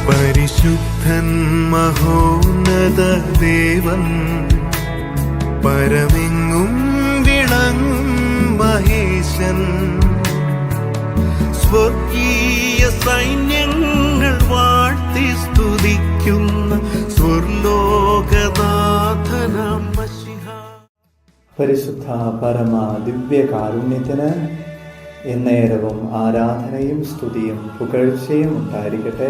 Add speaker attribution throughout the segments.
Speaker 1: പരിശുദ്ധൻ മഹോന്നത ദേവൻ പരമെങ്ങും വിളങ്ങും മഹേശൻ സ്വർഗീയ സൈന്യങ്ങൾ വാഴ്ത്തി സ്തുതിക്കുന്ന സ്വർലോകനാഥനാം മശിഹ.
Speaker 2: പരിശുദ്ധ പരമ ദിവ്യകാരുണ്യത്തിന് എന്നേരവും ആരാധനയും സ്തുതിയും പുകഴ്ചയും ഉണ്ടായിരിക്കട്ടെ.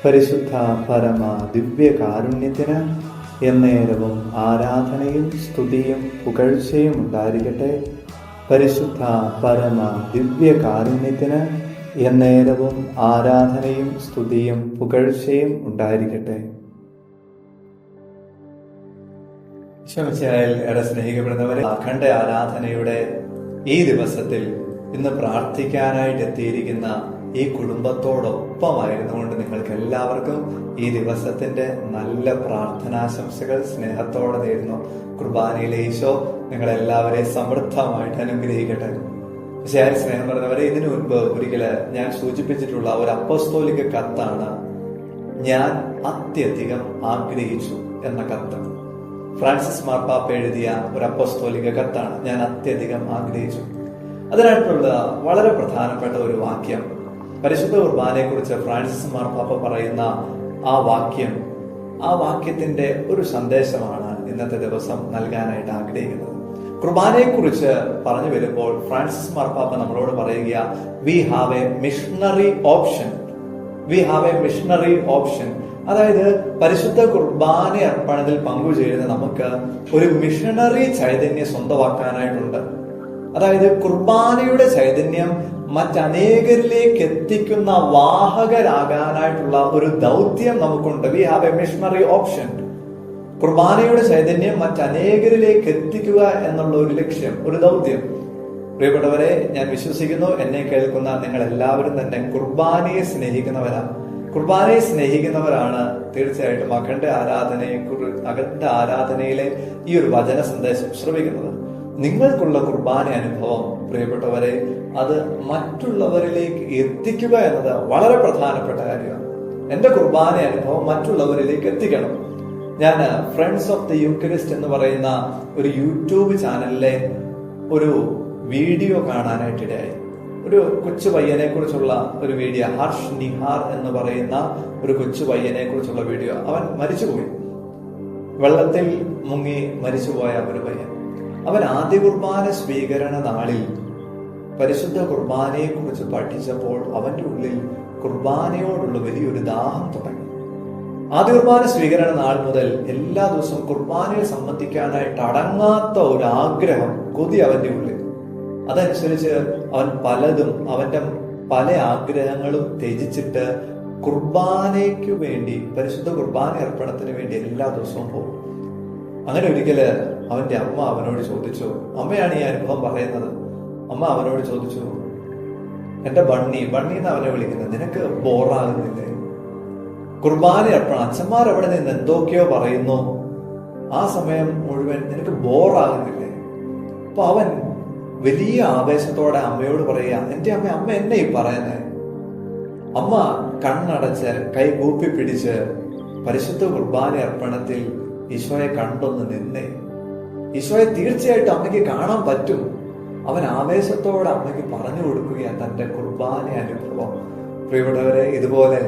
Speaker 2: പരിശുദ്ധ പരമ ദിവ്യകാരുണ്യത്തിന് എന്നേരവും ആരാധനയും സ്തുതിയും പുകഴ്ചയും ഉണ്ടായിരിക്കട്ടെ. പരിശുദ്ധ പരമ ദിവ്യകാരുണ്യത്തിന് എന്നേരവും ആരാധനയും സ്തുതിയും പുകഴ്ചയും ഉണ്ടായിരിക്കട്ടെ. ഈശോമിശിഹായിൽ ഏറെ സ്നേഹിക്കപ്പെടുന്നവരെ, അഖണ്ഡ ആരാധനയുടെ ഈ ദിവസത്തിൽ ഇന്ന് പ്രാർത്ഥിക്കാനായിട്ട് എത്തിയിരിക്കുന്ന ഈ കുടുംബത്തോടൊപ്പമായിരുന്നുകൊണ്ട് നിങ്ങൾക്ക് എല്ലാവർക്കും ഈ ദിവസത്തിന്റെ നല്ല പ്രാർത്ഥനാശംസകൾ സ്നേഹത്തോടെ നേരുന്നു. കുർബാനയിലെ ഈശോ നിങ്ങളെല്ലാവരെയും സമൃദ്ധമായിട്ട് അനുഗ്രഹിക്കട്ടെ. പക്ഷേ സ്നേഹം പറഞ്ഞവരെ, ഇതിനു മുൻപ് ഒരിക്കല് ഞാൻ സൂചിപ്പിച്ചിട്ടുള്ള ഒരു അപ്പോസ്തോലിക കത്താണ് ഞാൻ അത്യധികം ആഗ്രഹിച്ചു എന്ന കത്ത്. ഫ്രാൻസിസ് മാർപ്പാപ്പ എഴുതിയ ഒരു അപ്പോസ്തോലിക കത്താണ് ഞാൻ അത്യധികം ആഗ്രഹിച്ചു. അതിനായിട്ടുള്ള വളരെ പ്രധാനപ്പെട്ട ഒരു വാക്യം, പരിശുദ്ധ കുർബാനയെ കുറിച്ച് ഫ്രാൻസിസ് മാർപ്പാപ്പ പറയുന്ന ആ വാക്യത്തിന്റെ ഒരു സന്ദേശമാണ് ഇന്നത്തെ ദിവസം നൽകാനായിട്ട് ആഗ്രഹിക്കുന്നത്. കുർബാനയെ കുറിച്ച് പറഞ്ഞു വരുമ്പോൾ ഫ്രാൻസിസ് മാർപ്പാപ്പ നമ്മളോട് പറയുക, we have A missionary option. അതായത് പരിശുദ്ധ കുർബാന അർപ്പണത്തിൽ പങ്കുചേരുന്ന നമുക്ക് ഒരു മിഷണറി ചൈതന്യം സ്വന്തമാക്കാനായിട്ടുണ്ട്. അതായത് കുർബാനയുടെ ചൈതന്യം മറ്റനേകരിലേക്ക് എത്തിക്കുന്ന വാഹകരാകാനായിട്ടുള്ള ഒരു ദൗത്യം നമുക്കുണ്ട്. We have A missionary option. കുർബാനയുടെ ചൈതന്യം മറ്റനേകരിലേക്ക് എത്തിക്കുക എന്നുള്ള ഒരു ലക്ഷ്യം, ഒരു ദൗത്യം. പ്രിയപ്പെട്ടവരെ, ഞാൻ വിശ്വസിക്കുന്നു എന്നെ കേൾക്കുന്ന നിങ്ങൾ എല്ലാവരും തന്നെ കുർബാനയെ സ്നേഹിക്കുന്നവരാണ്. തീർച്ചയായിട്ടും അഖണ്ഡ ആരാധനയിലെ ഈ ഒരു വചന സന്ദേശം ശ്രമിക്കുന്നത്. നിങ്ങൾക്കുള്ള കുർബാന അനുഭവം പ്രിയപ്പെട്ടവരെ, അത് മറ്റുള്ളവരിലേക്ക് എത്തിക്കുക എന്നത് വളരെ പ്രധാനപ്പെട്ട കാര്യമാണ്. എന്റെ കുർബാന അനുഭവം മറ്റുള്ളവരിലേക്ക് എത്തിക്കണം. ഞാൻ ഫ്രണ്ട്സ് ഓഫ് ദി യൂക്കറിസ്റ്റ് എന്ന് പറയുന്ന ഒരു യൂട്യൂബ് ചാനലിലെ ഒരു വീഡിയോ കാണാനായിട്ടിടയായി. ഒരു കൊച്ചു പയ്യനെ കുറിച്ചുള്ള ഒരു വീഡിയോ, ഹർഷ് നിഹാർ എന്ന് പറയുന്ന ഒരു കൊച്ചു പയ്യനെ കുറിച്ചുള്ള വീഡിയോ. അവൻ മരിച്ചുപോയി, വെള്ളത്തിൽ മുങ്ങി മരിച്ചുപോയ ഒരു പയ്യൻ. അവൻ ആദ്യ കുർബാന സ്വീകരണ നാളിൽ പരിശുദ്ധ കുർബാനയെ കുറിച്ച് പഠിച്ചപ്പോൾ അവന്റെ ഉള്ളിൽ കുർബാനയോടുള്ള വലിയൊരു ദാഹം തുടങ്ങി. ആദ്യ കുർബാന സ്വീകരണ നാൾ മുതൽ എല്ലാ ദിവസവും കുർബാനയെ സംബന്ധിക്കാനായിട്ട് അടങ്ങാത്ത ഒരു ആഗ്രഹം, കൊതി അവന്റെ ഉള്ളിൽ. അതനുസരിച്ച് അവന്റെ പല ആഗ്രഹങ്ങളും ത്യജിച്ചിട്ട് കുർബാനയ്ക്ക് വേണ്ടി, പരിശുദ്ധ കുർബാന അർപ്പണത്തിന് വേണ്ടി എല്ലാ ദിവസവും പോകും. അങ്ങനെ ഒരിക്കല് അവന്റെ അമ്മ അവനോട് ചോദിച്ചു, അമ്മയാണ് ഈ അനുഭവം പറയുന്നത്. അമ്മ അവനോട് ചോദിച്ചു, എന്റെ ബണ്ണി എന്ന് അവനെ വിളിക്കുന്നത്, നിനക്ക് ബോറാകുന്നില്ലേ? കുർബാന അർപ്പണം, അച്ഛന്മാർ അവിടെ നിന്ന് എന്തൊക്കെയോ പറയുന്നു, ആ സമയം മുഴുവൻ നിനക്ക് ബോറാകുന്നില്ലേ? അപ്പൊ അവൻ വലിയ ആവേശത്തോടെ അമ്മയോട് പറയുക, എന്റെ അമ്മ എന്നെ ഈ പറയുന്നേ? അമ്മ കണ്ണടച്ച് കൈ കൂപ്പി പിടിച്ച് പരിശുദ്ധ കുർബാന അർപ്പണത്തിൽ ഈശോയെ കണ്ടൊന്ന് നിന്നേ. ഈശോയെ തീർച്ചയായിട്ടും അമ്മയ്ക്ക് കാണാൻ പറ്റും. അവൻ ആവേശത്തോടെ അമ്മയ്ക്ക് പറഞ്ഞു കൊടുക്കുകയാണ് തന്റെ കുർബാന അനുഭവം. പ്രിയപ്പെട്ടവരെ, ഇതുപോലെ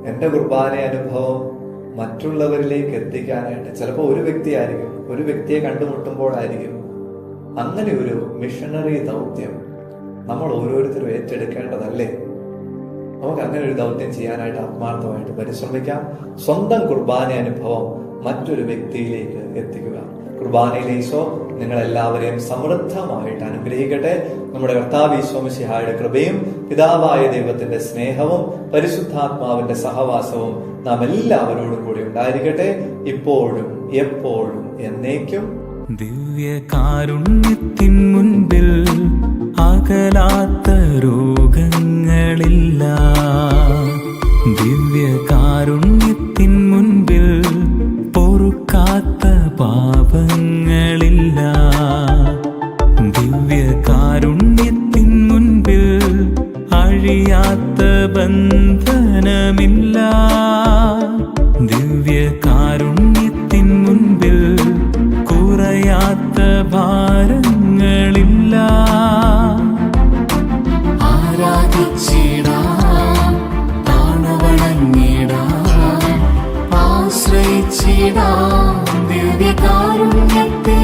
Speaker 2: എന്റെ കുർബാന അനുഭവം മറ്റുള്ളവരിലേക്ക് എത്തിക്കാനായിട്ട് ചിലപ്പോൾ ഒരു വ്യക്തിയെ കണ്ടുമുട്ടുമ്പോഴായിരിക്കും. അങ്ങനെ ഒരു മിഷണറി ദൗത്യം നമ്മൾ ഓരോരുത്തരും ഏറ്റെടുക്കേണ്ടതല്ലേ? നമുക്ക് അങ്ങനെ ഒരു ദൗത്യം ചെയ്യാനായിട്ട് ആത്മാർത്ഥമായിട്ട് പരിശ്രമിക്കാം. സ്വന്തം കുർബാന അനുഭവം മറ്റൊരു വ്യക്തിയിലേക്ക് എത്തിക്കുക. കുർബാനയിലെ ഈശോ നിങ്ങളെല്ലാവരെയും സമൃദ്ധമായിട്ട് അനുഗ്രഹിക്കട്ടെ. നമ്മുടെ കർത്താവ് ഈശോ മിശിഹായുടെ കൃപയും പിതാവായ ദൈവത്തിന്റെ സ്നേഹവും പരിശുദ്ധാത്മാവിന്റെ സഹവാസവും നാം എല്ലാവരോടും കൂടി ഉണ്ടായിരിക്കട്ടെ, ഇപ്പോഴും എപ്പോഴും എന്നേക്കും.
Speaker 3: ദിവ്യകാരുണ്യത്തിൻ മുൻപിൽ അകലാത്ത രോഗങ്ങളില്ല. ദിവ്യകാരുണ്യത്തിൻ മുൻപിൽ പൊറുക്കാത്ത പാപങ്ങളില്ല. ദിവ്യകാരുണ്യത്തിൻ മുൻപിൽ അഴിയാത്ത ബന്ധനമില്ല.
Speaker 4: ചെയ്താം ദിവ്യകാരുണ്യത്തെ